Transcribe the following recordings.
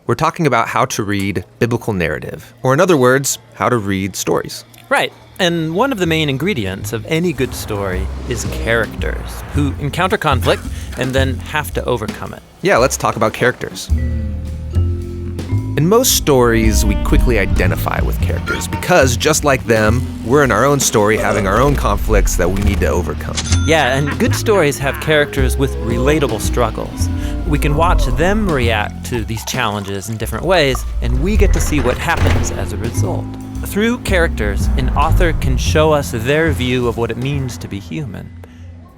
we're talking about how to read biblical narrative, or in other words, how to read stories. Right. And one of the main ingredients of any good story is characters who encounter conflict and then have to overcome it. Yeah, let's talk about characters. In most stories, we quickly identify with characters because, just like them, we're in our own story having our own conflicts that we need to overcome. Yeah, and good stories have characters with relatable struggles. We can watch them react to these challenges in different ways, and we get to see what happens as a result. Through characters, an author can show us their view of what it means to be human.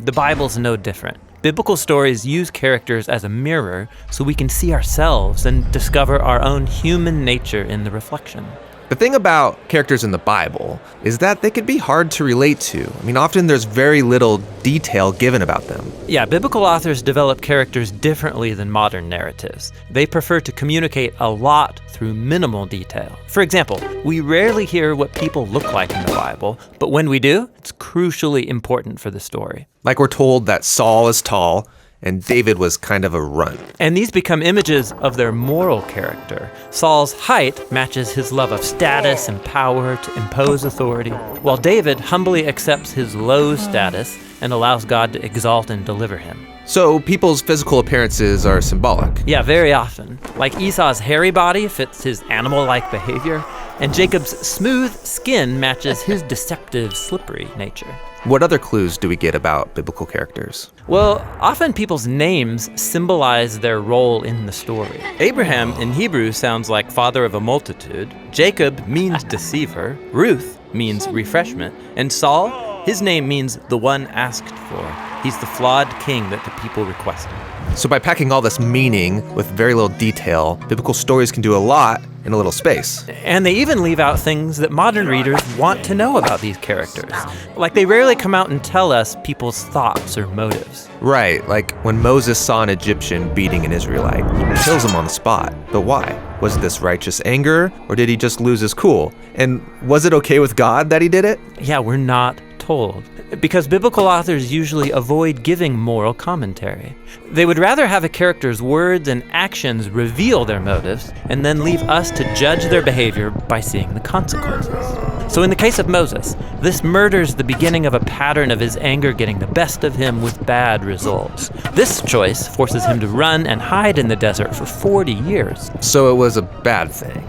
The Bible's no different. Biblical stories use characters as a mirror so we can see ourselves and discover our own human nature in the reflection. The thing about characters in the Bible is that they could be hard to relate to. I mean, often there's very little detail given about them. Yeah, biblical authors develop characters differently than modern narratives. They prefer to communicate a lot through minimal detail. For example, we rarely hear what people look like in the Bible, but when we do, it's crucially important for the story. Like we're told that Saul is tall and David was kind of a runt. And these become images of their moral character. Saul's height matches his love of status and power to impose authority, while David humbly accepts his low status and allows God to exalt and deliver him. So people's physical appearances are symbolic. Yeah, very often. Like Esau's hairy body fits his animal-like behavior, and Jacob's smooth skin matches his deceptive, slippery nature. What other clues do we get about biblical characters? Well, often people's names symbolize their role in the story. Abraham in Hebrew sounds like father of a multitude. Jacob means deceiver. Ruth means refreshment. And Saul, his name means the one asked for. He's the flawed king that the people requested. So by packing all this meaning with very little detail, biblical stories can do a lot in a little space. And they even leave out things that modern readers want to know about these characters. Like they rarely come out and tell us people's thoughts or motives. Right, like when Moses saw an Egyptian beating an Israelite, he kills him on the spot. But why? Was this righteous anger, or did he just lose his cool? And was it okay with God that he did it? Yeah, we're not told. Because biblical authors usually avoid giving moral commentary. They would rather have a character's words and actions reveal their motives and then leave us to judge their behavior by seeing the consequences. So in the case of Moses, this murders the beginning of a pattern of his anger getting the best of him with bad results. This choice forces him to run and hide in the desert for 40 years. So it was a bad thing.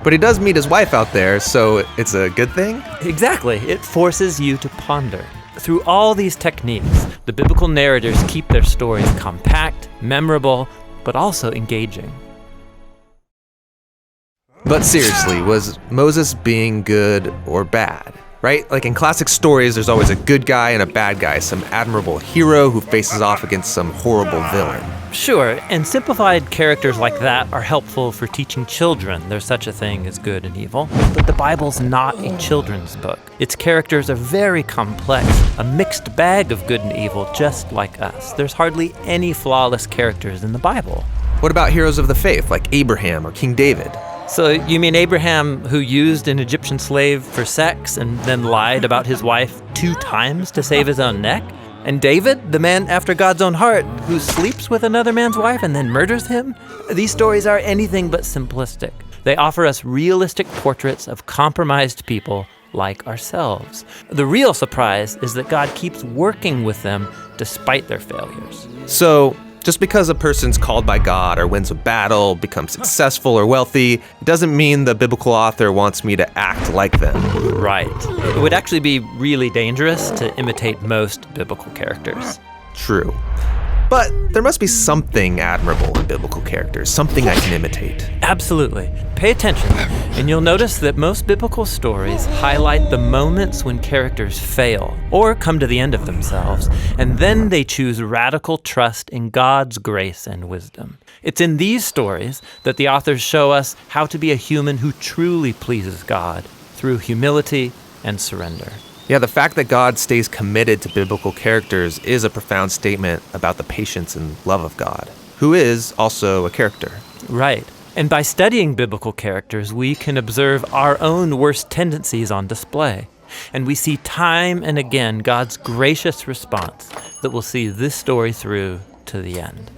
But he does meet his wife out there, so it's a good thing? Exactly. It forces you to ponder. Through all these techniques, the biblical narrators keep their stories compact, memorable, but also engaging. But seriously, was Moses being good or bad? Right? Like in classic stories, there's always a good guy and a bad guy, some admirable hero who faces off against some horrible villain. Sure, and simplified characters like that are helpful for teaching children there's such a thing as good and evil. But the Bible's not a children's book. Its characters are very complex, a mixed bag of good and evil just like us. There's hardly any flawless characters in the Bible. What about heroes of the faith like Abraham or King David? So you mean Abraham, who used an Egyptian slave for sex and then lied about his wife 2 times to save his own neck? And David, the man after God's own heart, who sleeps with another man's wife and then murders him? These stories are anything but simplistic. They offer us realistic portraits of compromised people like ourselves. The real surprise is that God keeps working with them despite their failures. So, just because a person's called by God or wins a battle, becomes successful or wealthy, it doesn't mean the biblical author wants me to act like them. Right. It would actually be really dangerous to imitate most biblical characters. True. But there must be something admirable in biblical characters, something I can imitate. Absolutely. Pay attention, and you'll notice that most biblical stories highlight the moments when characters fail or come to the end of themselves, and then they choose radical trust in God's grace and wisdom. It's in these stories that the authors show us how to be a human who truly pleases God through humility and surrender. Yeah, the fact that God stays committed to biblical characters is a profound statement about the patience and love of God, who is also a character. Right. And by studying biblical characters, we can observe our own worst tendencies on display. And we see time and again God's gracious response that will see this story through to the end.